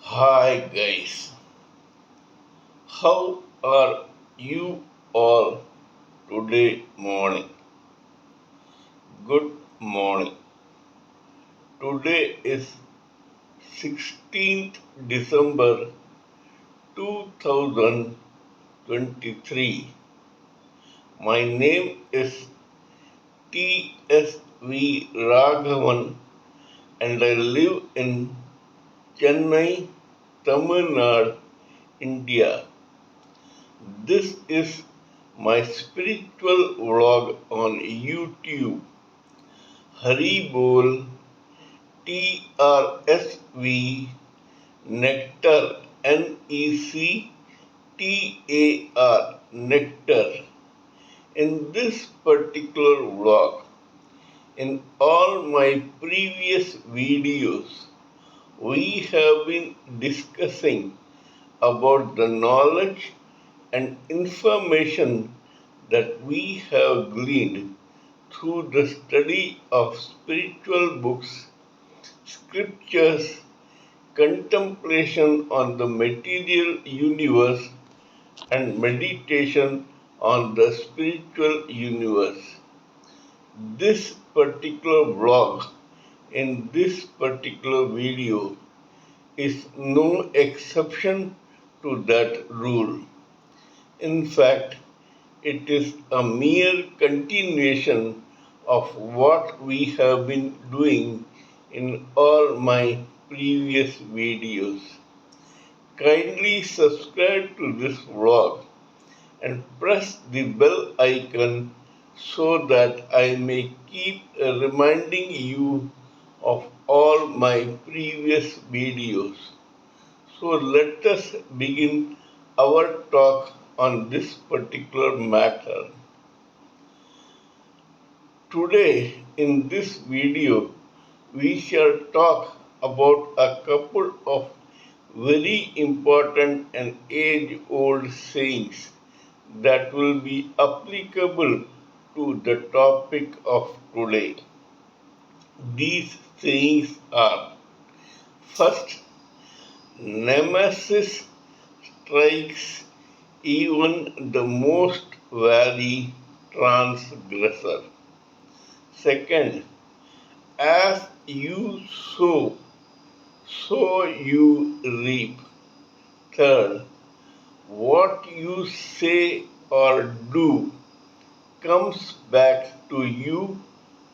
Hi guys, how are you all today morning? Good morning. Today is 16th December 2023. My name is TSV Raghavan and I live in Chennai, Tamil Nadu, India. This is my spiritual vlog on YouTube. Haribol TRSV Nectar NECTAR Nectar. In this particular vlog, in all my previous videos, we have been discussing about the knowledge and information that we have gleaned through the study of spiritual books, scriptures, contemplation on the material universe, and meditation on the spiritual universe. This particular vlog in this particular video is no exception to that rule. In fact, it is a mere continuation of what we have been doing in all my previous videos. Kindly subscribe to this vlog and press the bell icon so that I may keep reminding you of all my previous videos. So let us begin our talk on this particular matter. Today in this video we shall talk about a couple of very important and age-old sayings that will be applicable to the topic of today. These sayings are: first, nemesis strikes even the most wary transgressor. Second, as you sow, so you reap. Third, what you say or do comes back to you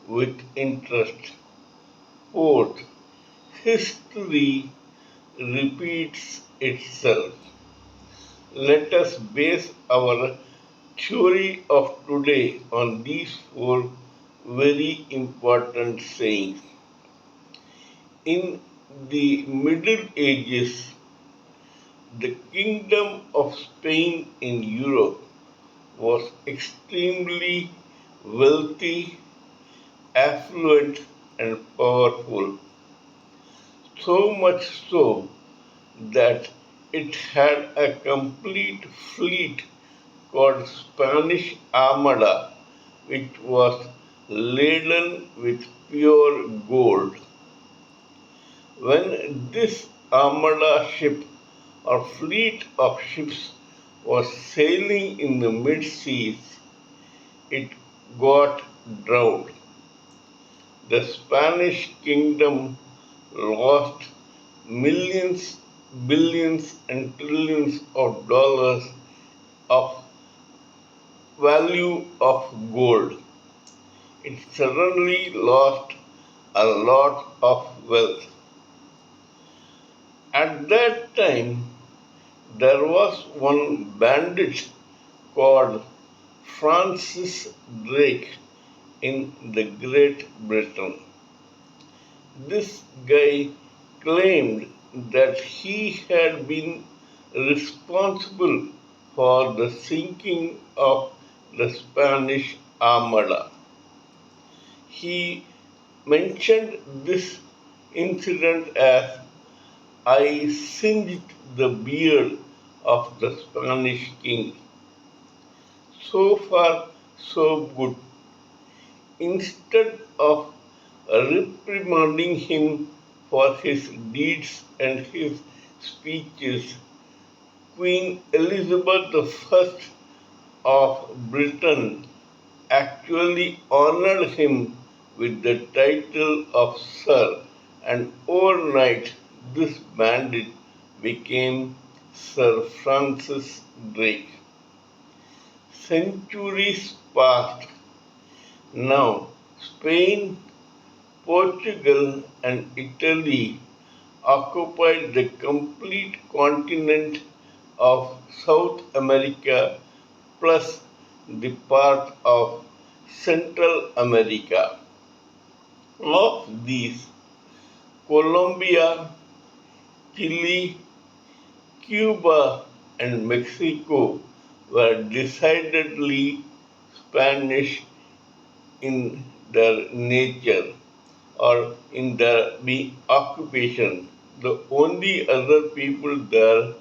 with interest. Fourth, history repeats itself. Let us base our theory of today on these four very important sayings. In the Middle Ages, the Kingdom of Spain in Europe was extremely wealthy, affluent, and powerful. So much so that it had a complete fleet called Spanish Armada, which was laden with pure gold. When this armada ship or fleet of ships was sailing in the mid seas, it got drowned. The Spanish kingdom lost millions, billions, and trillions of dollars of value of gold. It suddenly lost a lot of wealth. At that time, there was one bandit called Francis Drake in the Great Britain. This guy claimed that he had been responsible for the sinking of the Spanish Armada. He mentioned this incident as, "I singed the beard of the Spanish king." So far, so good. Instead of reprimanding him for his deeds and his speeches, Queen Elizabeth I of Britain actually honored him with the title of Sir, and overnight this bandit became Sir Francis Drake. Centuries passed. Now, Spain, Portugal, and Italy occupied the complete continent of South America plus the part of Central America. Of these, Colombia, Chile, Cuba, and Mexico were decidedly Spanish in their nature or in their occupation. The only other people there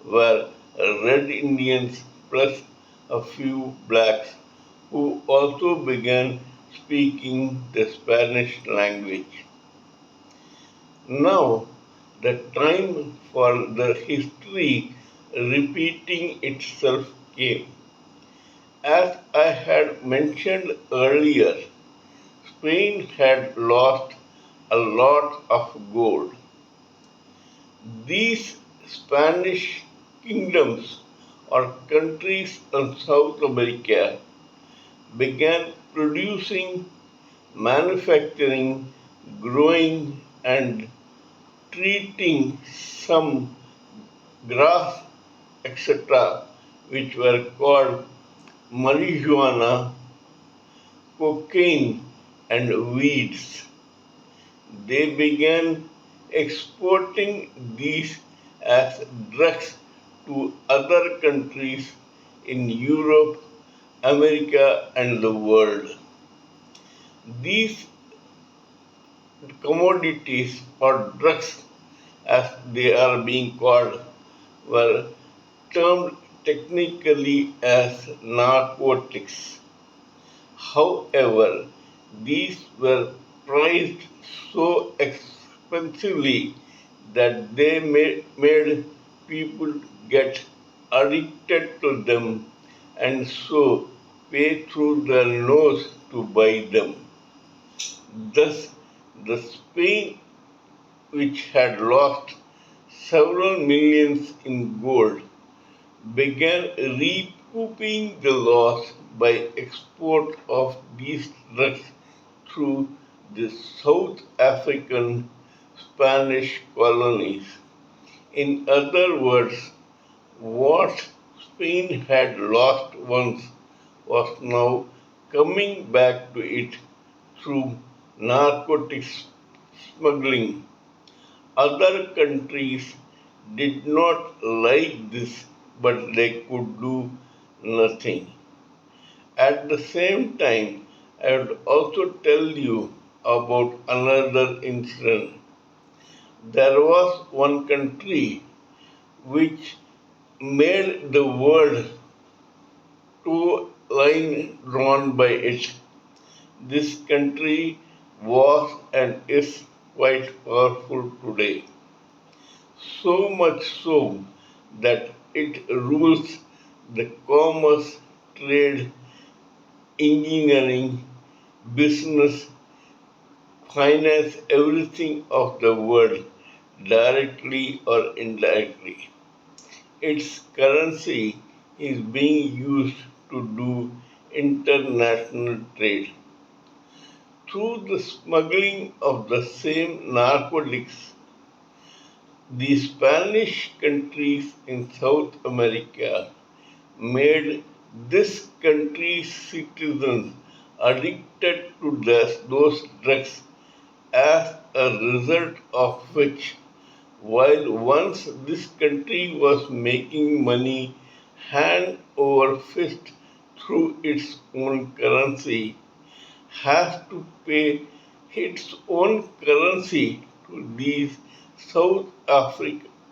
were red Indians plus a few blacks who also began speaking the Spanish language. Now, the time for the history repeating itself came. As I had mentioned earlier, Spain had lost a lot of gold. These Spanish kingdoms or countries in South America began producing, manufacturing, growing, and treating some grass, etc., which were called marijuana, cocaine, and weeds. They began exporting these as drugs to other countries in Europe, America, and the world. These commodities or drugs, as they are being called, were termed technically as narcotics. However, these were priced so expensively that they made people get addicted to them and so pay through their nose to buy them. Thus, the Spain, which had lost several millions in gold, began recouping the loss by export of these drugs through the South African Spanish colonies. In other words, what Spain had lost once was now coming back to it through narcotics smuggling. Other countries did not like this, but they could do nothing. At the same time, I would also tell you about another incident. There was one country which made the world two line drawn by it. This country was and is quite powerful today. So much so that it rules the commerce, trade, engineering, business, finance, everything of the world directly or indirectly. Its currency is being used to do international trade. Through the smuggling of the same narcotics, the Spanish countries in South America made this country's citizens addicted to those drugs, as a result of which, while once this country was making money hand over fist through its own currency, has to pay its own currency to these South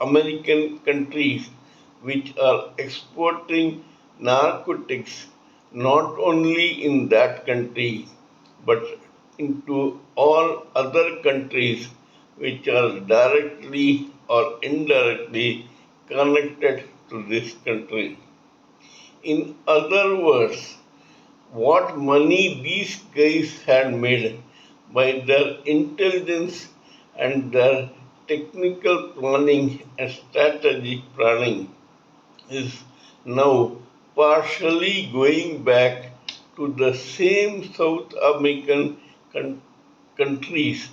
American countries which are exporting narcotics not only in that country but into all other countries which are directly or indirectly connected to this country. In other words, what money these guys had made by their intelligence and their technical planning and strategic planning is now partially going back to the same South American con- countries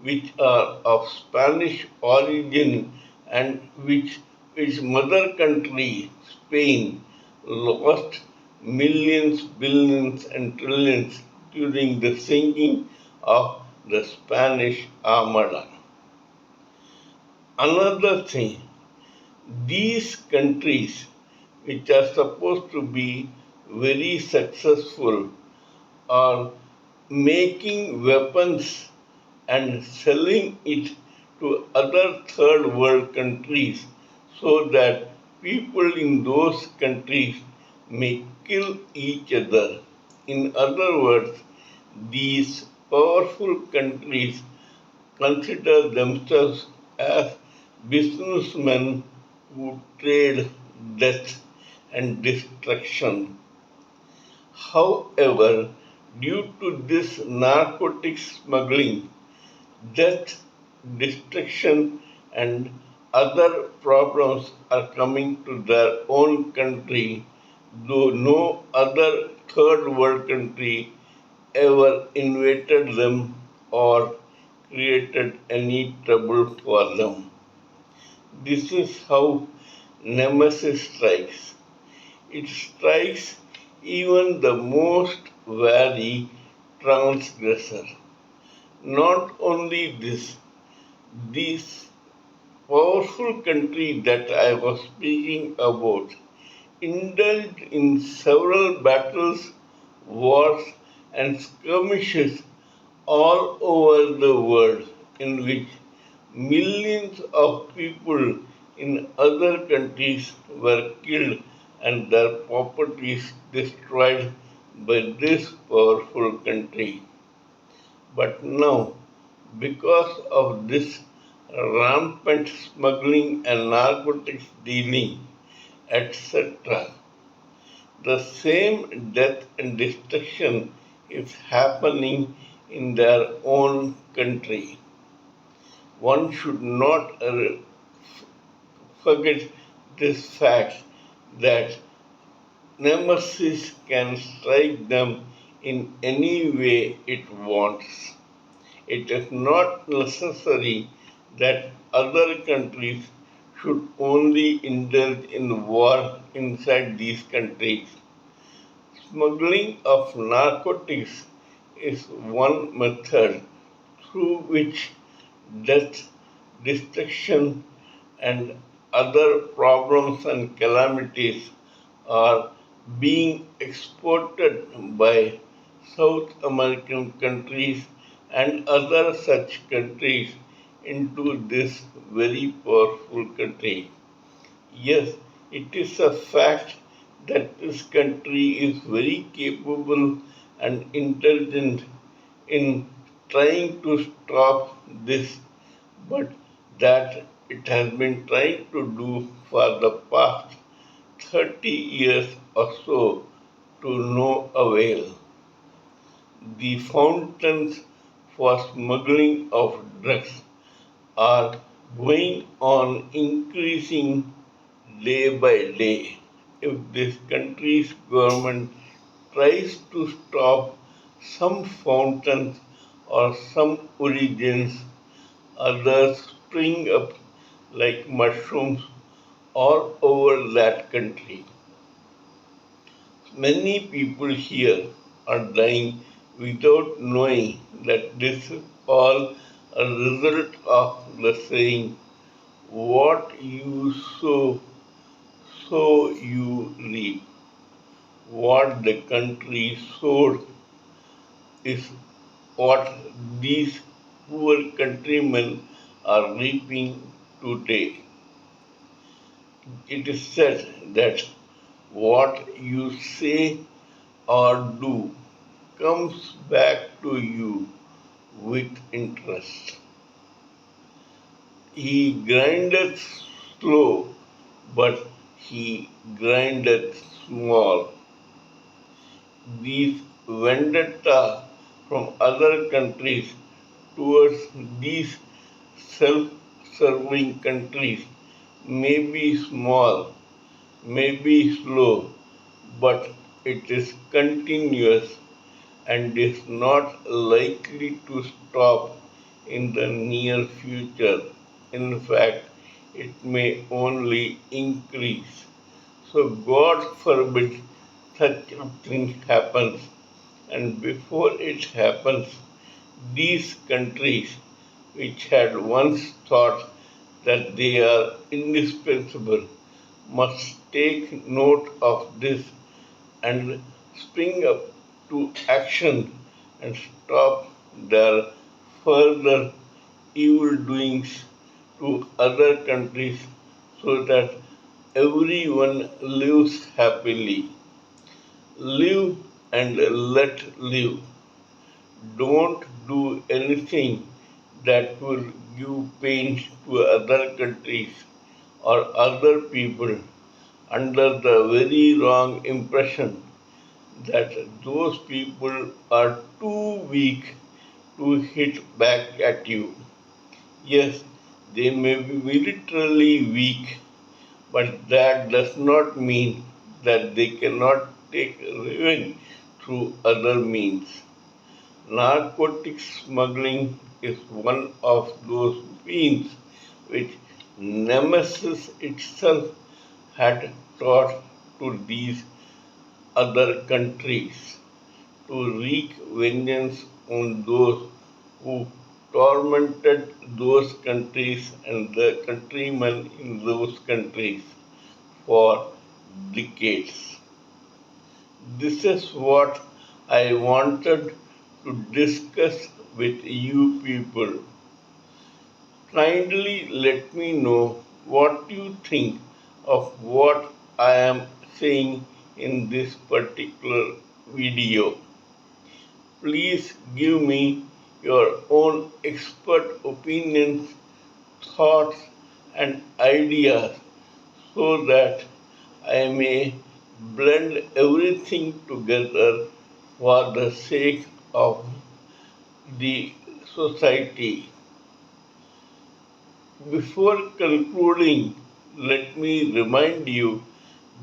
which are of Spanish origin and which mother country, Spain, lost millions, billions, and trillions during the sinking of the Spanish Armada. Another thing, these countries, which are supposed to be very successful, are making weapons and selling it to other third world countries so that people in those countries may kill each other. In other words, these powerful countries consider themselves as businessmen who trade death and destruction. However, due to this narcotics smuggling, death, destruction, and other problems are coming to their own country, though no other third world country ever invaded them or created any trouble for them. This is how Nemesis strikes. It strikes even the most wary transgressor. Not only this, this powerful country that I was speaking about indulged in several battles, wars, and skirmishes all over the world in which millions of people in other countries were killed and their properties destroyed by this powerful country. But now, because of this rampant smuggling and narcotics dealing, etc., the same death and destruction is happening in their own country. One should not forget this fact that Nemesis can strike them in any way it wants. It is not necessary that other countries should only indulge in war inside these countries. Smuggling of narcotics is one method through which death, destruction, and other problems and calamities are being exported by South American countries and other such countries into this very powerful country. Yes, it is a fact that this country is very capable and intelligent in trying to stop this, but that it has been trying to do for the past 30 years or so to no avail. The fountains for smuggling of drugs are going on increasing day by day. If this country's government tries to stop some fountains or some origins, others spring up like mushrooms all over that country. Many people here are dying without knowing that this is all a result of the saying, what you sow, so you reap. What the country sowed is what these poor countrymen are reaping today. It is said that what you say or do comes back to you with interest. He grindeth slow, but he grindeth small. These vendetta from other countries towards these self-serving countries may be small, may be slow, but it is continuous and is not likely to stop in the near future. In fact, it may only increase. So God forbid such a thing happens. And before it happens, these countries, which had once thought that they are indispensable, must take note of this and spring up to action and stop their further evil doings to other countries so that everyone lives happily. Live and let live. Don't do anything that will give pain to other countries or other people under the very wrong impression that those people are too weak to hit back at you. Yes, they may be militarily weak, but that does not mean that they cannot take revenge through other means. Narcotics smuggling is one of those means which Nemesis itself had taught to these other countries to wreak vengeance on those who tormented those countries and the countrymen in those countries for decades. This is what I wanted to discuss with you people. Kindly let me know what you think of what I am saying in this particular video. Please give me your own expert opinions, thoughts, and ideas so that I may blend everything together for the sake of the society. Before concluding, let me remind you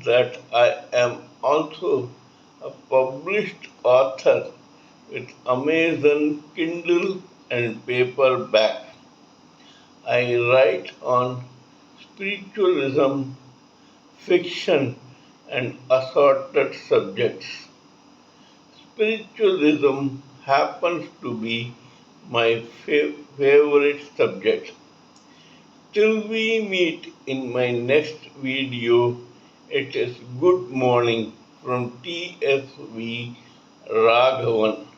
that I am also a published author with Amazon Kindle and paperback. I write on spiritualism, fiction, and assorted subjects. Spiritualism happens to be my favorite subject. Till we meet in my next video, it is good morning from TSV Raghavan.